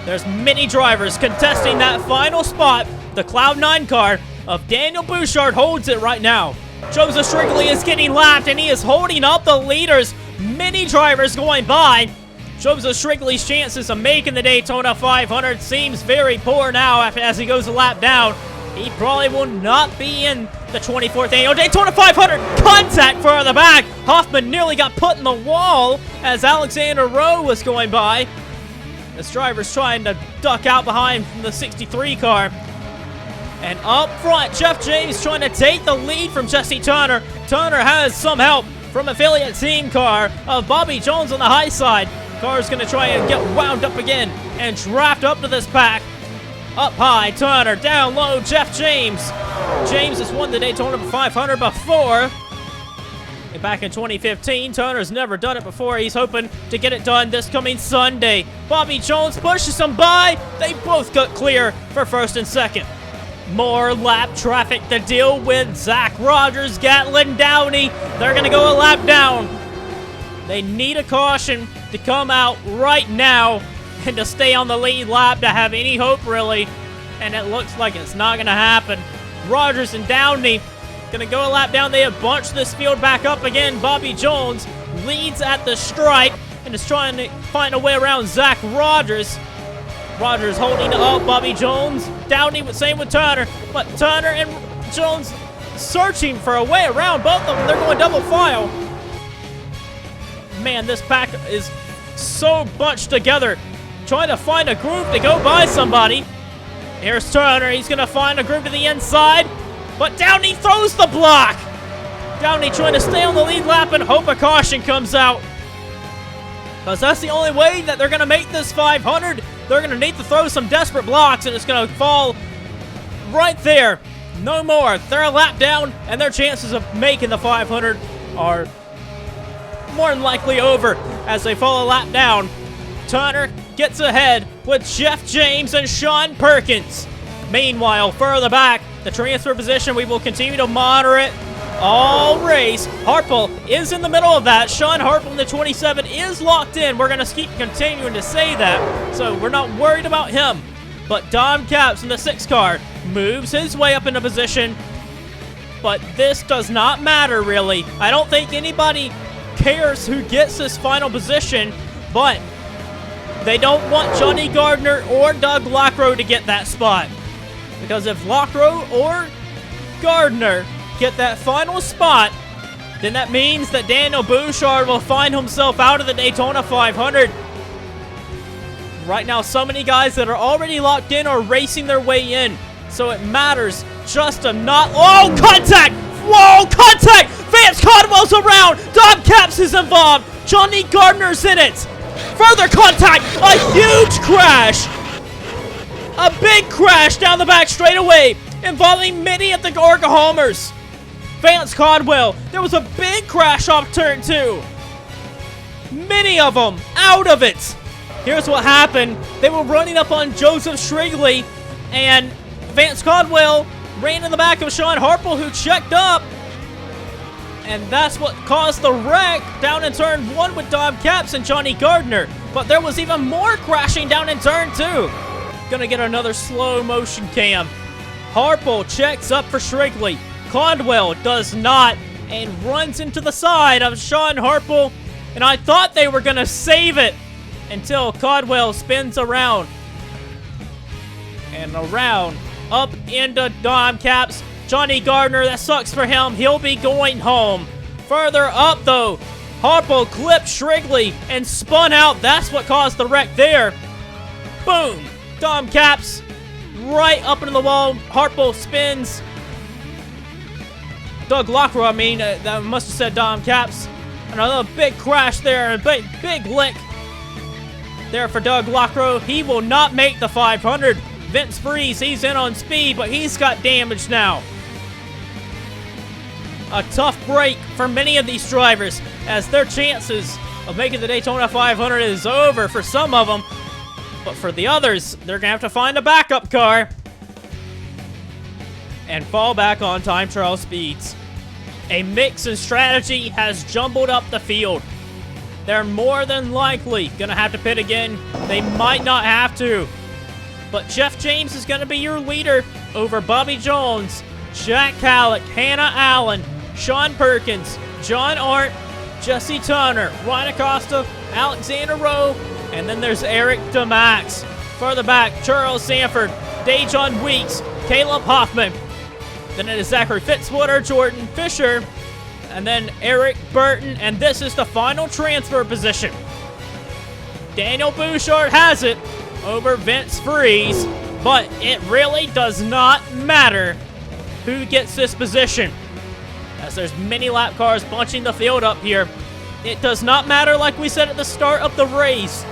There's many drivers contesting that final spot. The Cloud9 car of Daniel Bouchard holds it right now. Joseph Strigley is getting lapped, and he is holding up the leaders. Many drivers going by. Joseph Strigley's chances of making the Daytona 500 seems very poor now as he goes a lap down. He probably will not be in the 24th Annual Daytona 500. Contact further back. Hoffman nearly got put in the wall as Alexander Rowe was going by. This driver's trying to duck out behind the 63 car. And up front, Jeff James trying to take the lead from Jesse Turner. Turner has some help from affiliate team car of Bobby Jones on the high side. Car's going to try and get wound up again and draft up to this pack. Up high, Turner. Down low, Jeff James. James has won the Daytona 500 before. And back in 2015, Turner's never done it before. He's hoping to get it done this coming Sunday. Bobby Jones pushes him by. They both got clear for first and second. More lap traffic to deal with. Zach Rogers, Gatlin, Downey. They're going to go a lap down. They need a caution to come out right now and to stay on the lead lap to have any hope, really. And it looks like it's not going to happen. Rogers and Downey going to go a lap down. They have bunched this field back up again. Bobby Jones leads at the stripe and is trying to find a way around Zach Rogers. Rogers holding up Bobby Jones. Downey, same with Turner. But Turner and Jones searching for a way around both of them. They're going double file. Man, this pack is so bunched together. Trying to find a groove to go by somebody. Here's Turner. He's going to find a groove to the inside. But Downey throws the block. Downey trying to stay on the lead lap and hope a caution comes out. Because that's the only way that they're going to make this 500. They're going to need to throw some desperate blocks, and it's going to fall right there. No more. They're a lap down, and their chances of making the 500 are more than likely over as they fall a lap down. Turner gets ahead with Jeff James and Sean Perkins. Meanwhile, further back, the transfer position, we will continue to monitor it all race. Harple is in the middle of that. Sean Harple in the 27 is locked in. We're going to keep continuing to say that, so we're not worried about him. But Dom Capps in the 6 car moves his way up into position. But this does not matter, really. I don't think anybody cares who gets this final position, but they don't want Johnny Gardner or Doug Lockrow to get that spot. Because if Lockrow or Gardner get that final spot, then that means that Daniel Bouchard will find himself out of the Daytona 500. Right now, so many guys that are already locked in are racing their way in. So it matters just to not... Oh, contact! Whoa, contact! Vance Codwell's around! Dom Capps is involved! Johnny Gardner's in it! Further contact! A huge crash! A big crash down the back straightaway involving many of the Gorga homers. Vance Codwell, there was a big crash off turn 2. Many of them out of it. Here's what happened. They were running up on Joseph Shrigley, and Vance Codwell ran in the back of Sean Harple, who checked up. And that's what caused the wreck down in turn 1 with Dom Capps and Johnny Gardner. But there was even more crashing down in turn 2. Gonna get another slow motion cam. Harple checks up for Shrigley. Codwell does not and runs into the side of Sean Harple. And I thought they were gonna save it until Codwell spins around. And around, up into Dom Capps. Johnny Gardner, that sucks for him. He'll be going home. Further up, though, Harple clipped Shrigley and spun out. That's what caused the wreck there. Boom. Dom Capps right up into the wall. Harple spins. Doug Lockrow, I mean, that must have said Dom Capps. Another big crash there. A big lick there for Doug Lockrow. He will not make the 500. Vince Freeze, he's in on speed, but he's got damage now. A tough break for many of these drivers, as their chances of making the Daytona 500 is over for some of them. But for the others, they're going to have to find a backup car and fall back on time trial speeds. A mix and strategy has jumbled up the field. They're more than likely going to have to pit again. They might not have to. But Jeff James is going to be your leader over Bobby Jones, Jack Callick, Hannah Allen, Sean Perkins, John Arndt, Jesse Turner, Ryan Acosta, Alexander Rowe, and then there's Eric DeMax. Further back, Charles Sanford, Dejon Weeks, Caleb Hoffman. Then it is Zachary Fitzwater, Jordan Fisher, and then Eric Burton, and this is the final transfer position. Daniel Bouchard has it over Vince Freeze, but it really does not matter who gets this position. as there's many lap cars bunching the field up here. It does not matter, like we said at the start of the race,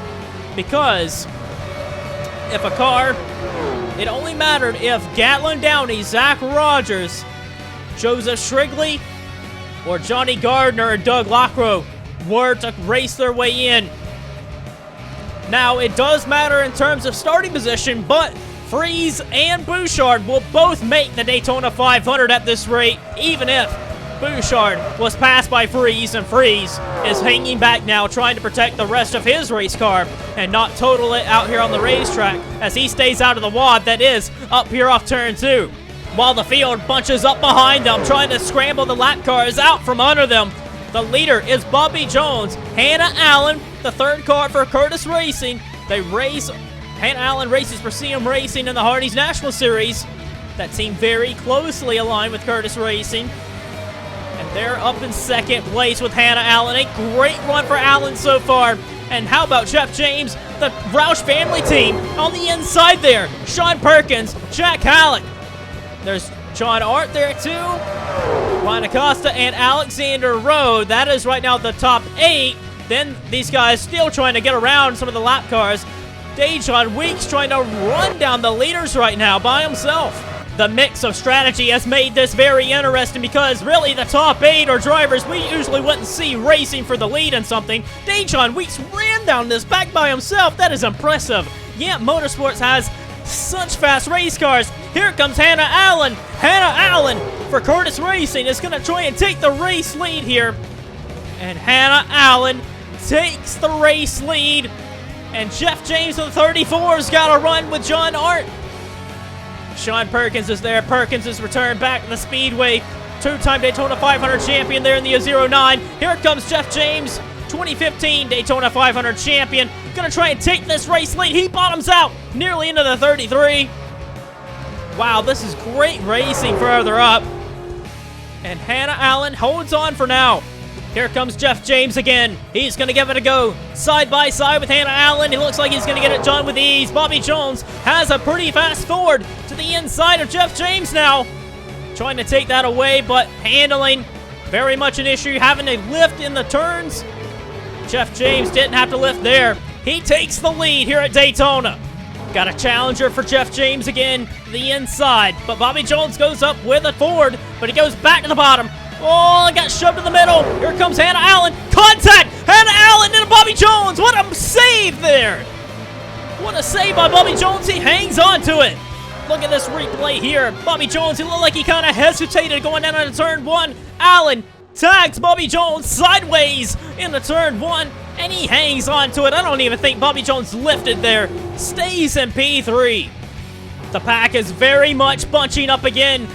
because if a car, it only mattered if Gatlin Downey, Zach Rogers, Joseph Shrigley, or Johnny Gardner and Doug Lockrow were to race their way in. Now, it does matter in terms of starting position, but Freeze and Bouchard will both make the Daytona 500 at this rate, even if Bouchard was passed by Freeze, and Freeze is hanging back now, trying to protect the rest of his race car and not total it out here on the racetrack as he stays out of the wad that is up here off turn 2. While the field bunches up behind them, trying to scramble the lap cars out from under them. The leader is Bobby Jones. Hannah Allen, the third car for Curtis Racing. Hannah Allen races for CM Racing in the Hardee's National Series. That team very closely aligned with Curtis Racing. And they're up in second place with Hannah Allen. A great run for Allen so far. And how about Jeff James, the Roush family team on the inside there. Sean Perkins, Jack Halleck. There's John Art there too. Ryan Acosta and Alexander Rowe. That is right now the top 8. Then these guys still trying to get around some of the lap cars. Dejon Weeks trying to run down the leaders right now by himself. The mix of strategy has made this very interesting because really the top 8 are drivers we usually wouldn't see racing for the lead in something. Dejon Weeks ran down this back by himself. That is impressive. Yeah, Motorsports has such fast race cars. Here comes Hannah Allen. Hannah Allen for Curtis Racing is going to try and take the race lead here. And Hannah Allen takes the race lead. And Jeff James of the 34's got a run with John Art. Sean Perkins is there. Perkins is returned back to the Speedway. Two-time Daytona 500 champion there in the 09. Here comes Jeff James, 2015 Daytona 500 champion. Gonna try and take this race lead. He bottoms out nearly into the 33. Wow, this is great racing further up. And Hannah Allen holds on for now. Here comes Jeff James again. He's going to give it a go. Side by side with Hannah Allen. He looks like he's going to get it done with ease. Bobby Jones has a pretty fast forward to the inside of Jeff James now. Trying to take that away, but handling very much an issue. Having to lift in the turns. Jeff James didn't have to lift there. He takes the lead here at Daytona. Got a challenger for Jeff James again, the inside. But Bobby Jones goes up with a forward, but he goes back to the bottom. Oh, got shoved in the middle. Here comes Hannah Allen. Contact! Hannah Allen into Bobby Jones. What a save there. What a save by Bobby Jones. He hangs on to it. Look at this replay here. Bobby Jones, he looked like he kind of hesitated going down into turn 1. Allen tags Bobby Jones sideways into turn 1, and he hangs on to it. I don't even think Bobby Jones lifted there. Stays in P3. The pack is very much bunching up again.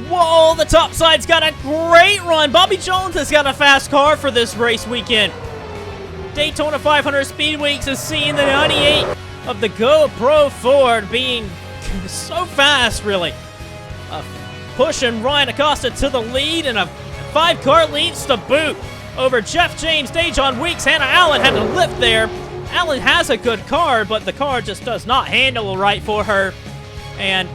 Whoa, the top side's got a great run. Bobby Jones has got a fast car for this race weekend. Daytona 500 Speed Weeks is seeing the 98 of the GoPro Ford being so fast, really. Pushing Ryan Acosta to the lead, and a 5-car leads to boot over Jeff James. Dejon Weeks, Hannah Allen had to lift there. Allen has a good car, but the car just does not handle right for her. And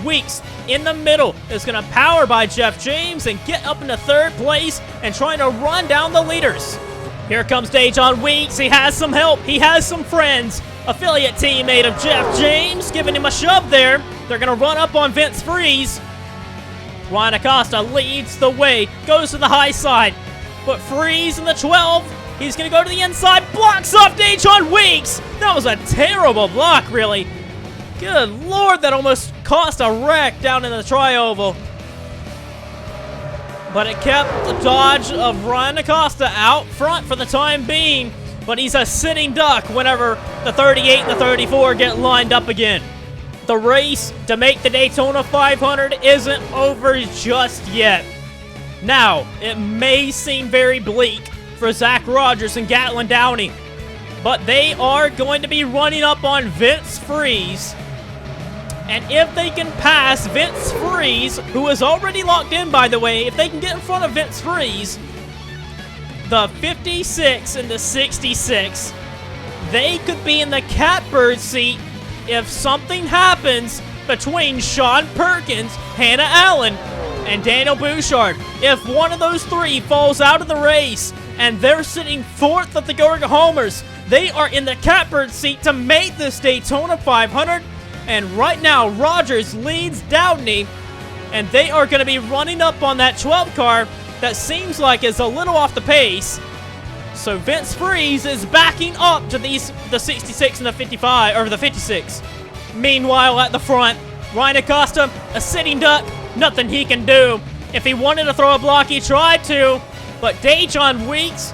Weeks in the middle is going to power by Jeff James and get up into third place and trying to run down the leaders. Here comes Dejon Weeks. He has some help. He has some friends. Affiliate teammate of Jeff James giving him a shove there. They're going to run up on Vince Freeze. Ryan Acosta leads the way, goes to the high side. But Freeze in the 12, he's going to go to the inside, blocks off Dejon Weeks. That was a terrible block, really. Good Lord, that almost cost a wreck down in the tri-oval. But it kept the dodge of Ryan Acosta out front for the time being. But he's a sitting duck whenever the 38 and the 34 get lined up again. The race to make the Daytona 500 isn't over just yet. Now, it may seem very bleak for Zach Rogers and Gatlin Downey, but they are going to be running up on Vince Freeze. And if they can pass Vince Freeze, who is already locked in, by the way, if they can get in front of Vince Freeze, the 56 and the 66, they could be in the catbird seat if something happens between Sean Perkins, Hannah Allen, and Daniel Bouchard. If one of those three falls out of the race and they're sitting 4th at the Gorga Homers, they are in the catbird seat to make this Daytona 500. And right now, Rogers leads Downey, and they are going to be running up on that 12 car that seems like is a little off the pace. So Vince Freeze is backing up to the 66 and the 55, or the 56. Meanwhile, at the front, Ryan Acosta, a sitting duck, nothing he can do. If he wanted to throw a block, he tried to, but Dejon Weeks,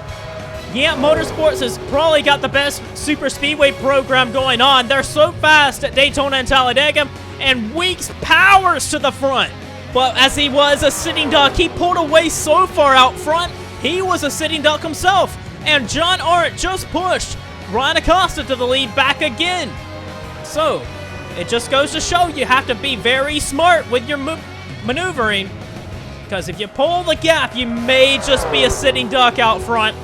Yamp Motorsports has probably got the best super speedway program going on. They're so fast at Daytona and Talladega, and Weeks powers to the front. But as he was a sitting duck, he pulled away so far out front, he was a sitting duck himself. And John Arndt just pushed Ryan Acosta to the lead back again. So, it just goes to show you have to be very smart with your maneuvering. Because if you pull the gap, you may just be a sitting duck out front.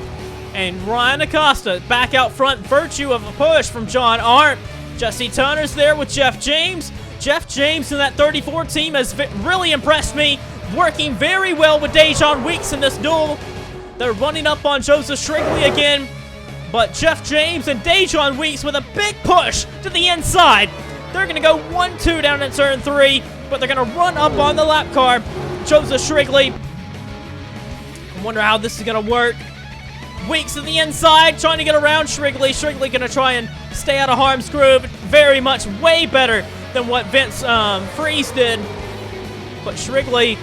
And Ryan Acosta back out front, virtue of a push from John Arndt. Jesse Turner's there with Jeff James. Jeff James in that 34 team has really impressed me, working very well with Dejon Weeks in this duel. They're running up on Joseph Shrigley again, but Jeff James and Dejon Weeks with a big push to the inside. They're going to go 1-2 down in turn 3, but they're going to run up on the lap car. Joseph Shrigley. I wonder how this is going to work. Weeks to the inside, trying to get around Shrigley. Shrigley going to try and stay out of harm's groove. Very much way better than what Vince Freeze did. But Shrigley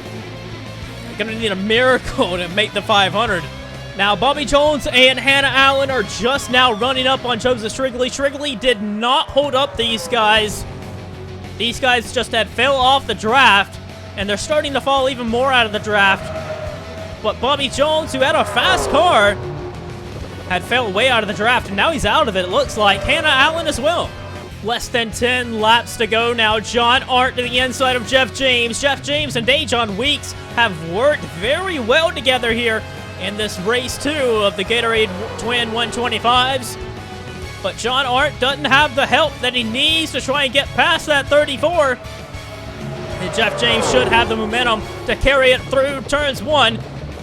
going to need a miracle to make the 500. Now, Bobby Jones and Hannah Allen are just now running up on Joseph Shrigley. Shrigley did not hold up these guys. These guys just had fell off the draft, and they're starting to fall even more out of the draft. But Bobby Jones, who had a fast car, had fell way out of the draft, and now he's out of it, it looks like. Hannah Allen as well. Less than 10 laps to go now. John Arndt to the inside of Jeff James. Jeff James and Dejon Weeks have worked very well together here in this race 2 of the Gatorade Twin 125's. But John Arndt doesn't have the help that he needs to try and get past that 34. And Jeff James should have the momentum to carry it through turns 1.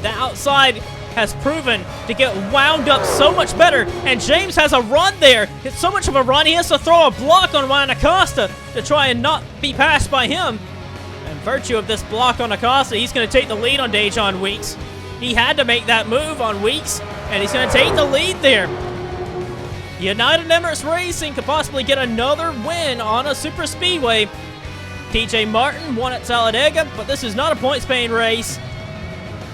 The outside has proven to get wound up so much better, and James has a run there. It's so much of a run, he has to throw a block on Ryan Acosta to try and not be passed by him. And virtue of this block on Acosta, he's going to take the lead on Dejon Weeks. He had to make that move on Weeks, and he's going to take the lead there. United Emirates Racing could possibly get another win on a super speedway. TJ Martin won at Talladega, but this is not a points-paying race.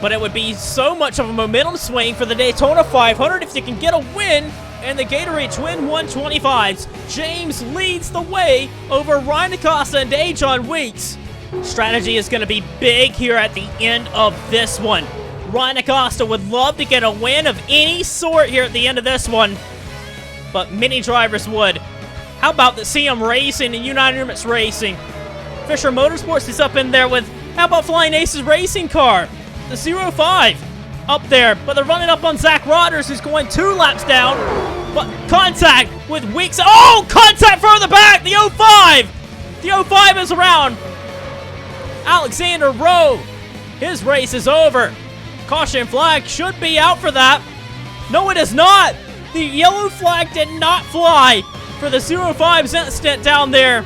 But it would be so much of a momentum swing for the Daytona 500 if you can get a win in the Gatorade Twin 125's. James leads the way over Ryan Acosta and Dejon Weeks. Strategy is going to be big here at the end of this one. Ryan Acosta would love to get a win of any sort here at the end of this one, but many drivers would. How about the CM Racing and United Emirates Racing? Fisher Motorsports is up in there with, how about Flying Aces Racing car? The 05 up there, but they're running up on Zach Rodgers, who's going 2 laps down. But contact with Weeks. Oh, contact further back. The 05. The 05 is around. Alexander Rowe. His race is over. Caution flag should be out for that. No, it is not. The yellow flag did not fly for the 05's incident down there.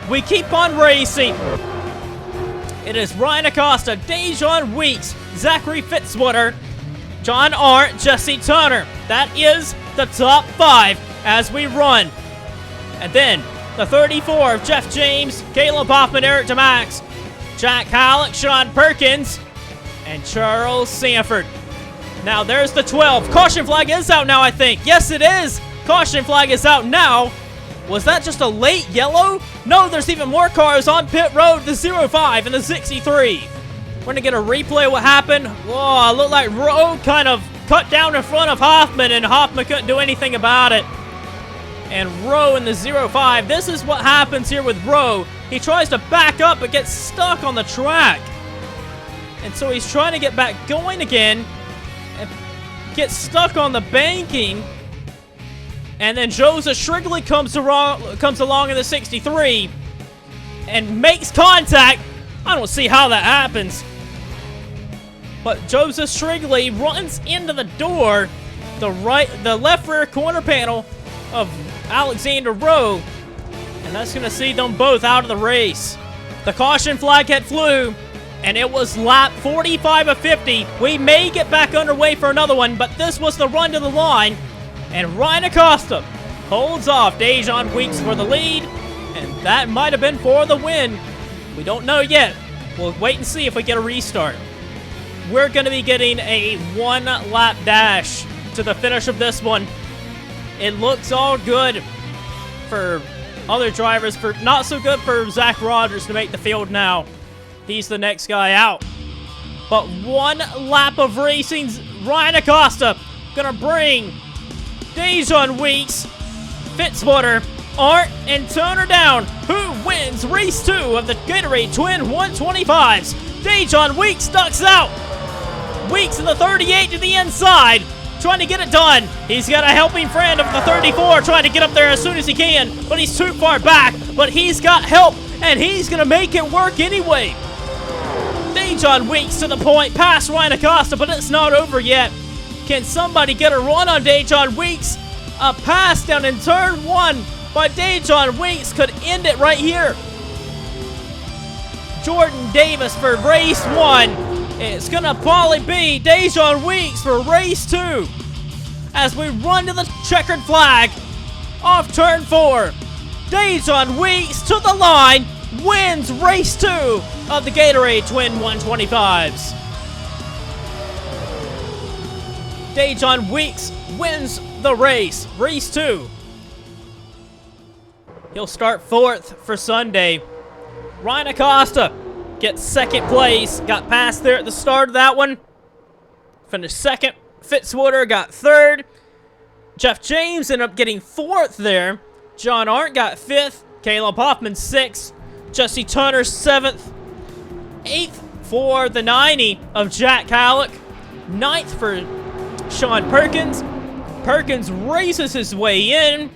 We keep on racing. It is Ryan Acosta, Dejon Weeks, Zachary Fitzwater, John Arndt, Jesse Turner. That is the top 5 as we run. And then the 34 of Jeff James, Caleb Hoffman, Eric DeMax, Jack Halleck, Sean Perkins, and Charles Sanford. Now there's the 12. Caution flag is out now, I think. Yes, it is. Caution flag is out now. Was that just a late yellow? No, there's even more cars on pit road. The 05 and the 63. We're going to get a replay of what happened. Whoa, it looked like Rowe kind of cut down in front of Hoffman, and Hoffman couldn't do anything about it. And Rowe in the 05. This is what happens here with Rowe. He tries to back up, but gets stuck on the track. And so he's trying to get back going again, and gets stuck on the banking. And then Joseph Shrigley comes along in the 63 and makes contact. I don't see how that happens. But Joseph Shrigley runs into the door, the left rear corner panel of Alexander Rowe, and that's going to see them both out of the race. The caution flag had flew, and it was lap 45 of 50. We may get back underway for another one, but this was the run to the line, and Ryan Acosta holds off Dejon Weeks for the lead, and that might have been for the win. We don't know yet. We'll wait and see if we get a restart. We're going to be getting a one-lap dash to the finish of this one. It looks all good for other drivers, for not so good for Zach Rogers to make the field now. He's the next guy out. But one lap of racing, Ryan Acosta going to bring Dejon Weeks, Fitzwater, Art, and Turner down. Who wins race 2 of the Gatorade Twin 125's? Dejon Weeks ducks out. Weeks in the 38 to the inside, trying to get it done. He's got a helping friend of the 34 trying to get up there as soon as he can, but he's too far back. But he's got help, and he's going to make it work anyway. Dejon Weeks to the point, past Ryan Acosta, but it's not over yet. Can somebody get a run on Dejon Weeks? A pass down in turn 1 by Dejon Weeks could end it right here. Jordan Davis for race 1. It's going to probably be Dejon Weeks for race 2. As we run to the checkered flag off turn 4. Dejon Weeks to the line, wins race 2 of the Gatorade Twin 125's. Dejon Weeks wins the race, race 2. He'll start 4th for Sunday. Ryan Acosta gets 2nd place. Got past there at the start of that one. Finished 2nd. Fitzwater got 3rd. Jeff James ended up getting 4th there. John Arndt got 5th. Caleb Hoffman 6th. Jesse Turner 7th. 8th for the 90 of Jack Halleck. 9th for Sean Perkins. Perkins races his way in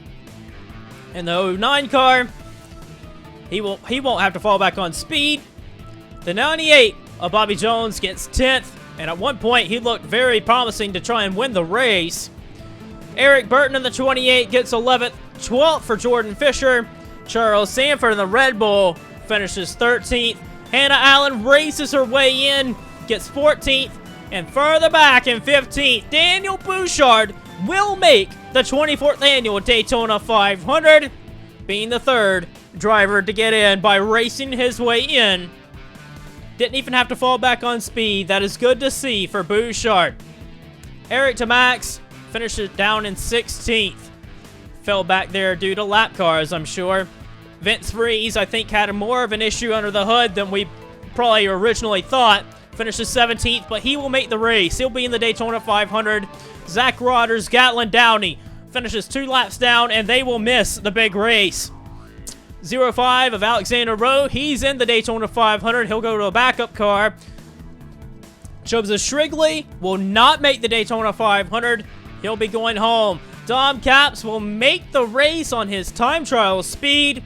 the 09 car. He won't have to fall back on speed. The 98 of Bobby Jones gets 10th, and at one point he looked very promising to try and win the race. Eric Burton in the 28 gets 11th, 12th for Jordan Fisher. Charles Sanford in the Red Bull finishes 13th. Hannah Allen races her way in, gets 14th, and further back in 15th, Daniel Bouchard will make the 24th Annual Daytona 500, being the 3rd driver to get in by racing his way in. Didn't even have to fall back on speed. That is good to see for Bouchard. Eric Tamax finishes down in 16th. Fell back there due to lap cars, I'm sure. Vince Freeze, I think, had more of an issue under the hood than we probably originally thought. Finishes 17th, but he will make the race. He'll be in the Daytona 500. Zach Rogers, Gatlin Downey finishes 2 laps down, and they will miss the big race. 05 of Alexander Rowe, he's in the Daytona 500. He'll go to a backup car. Joseph Shrigley will not make the Daytona 500. He'll be going home. Dom Capps will make the race on his time trial speed.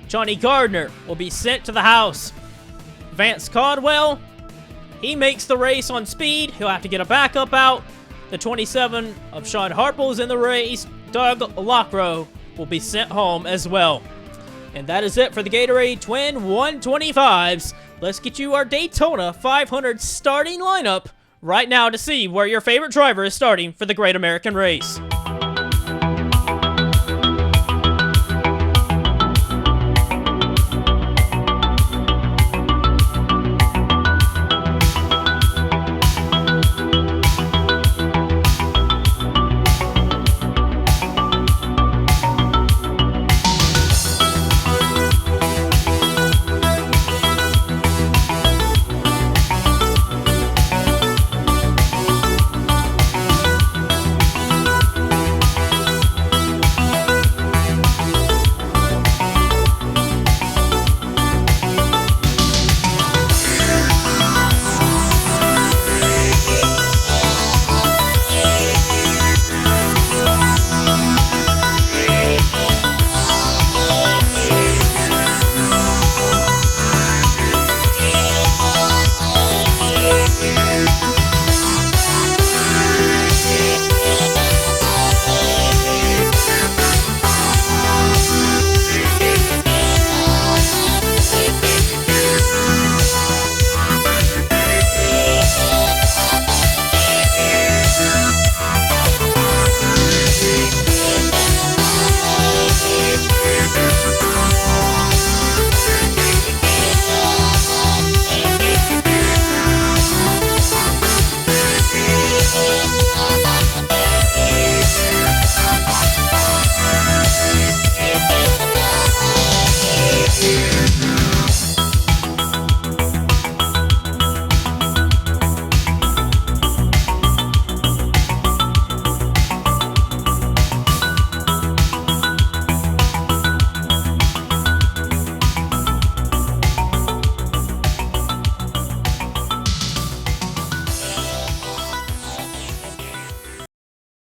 Johnny Gardner will be sent to the house. Vance Caldwell, he makes the race on speed. He'll have to get a backup out. The 27 of Sean Harple's in the race. Doug Lockrow will be sent home as well. And that is it for the Gatorade Twin 125's. Let's get you our Daytona 500 starting lineup right now to see where your favorite driver is starting for the Great American Race.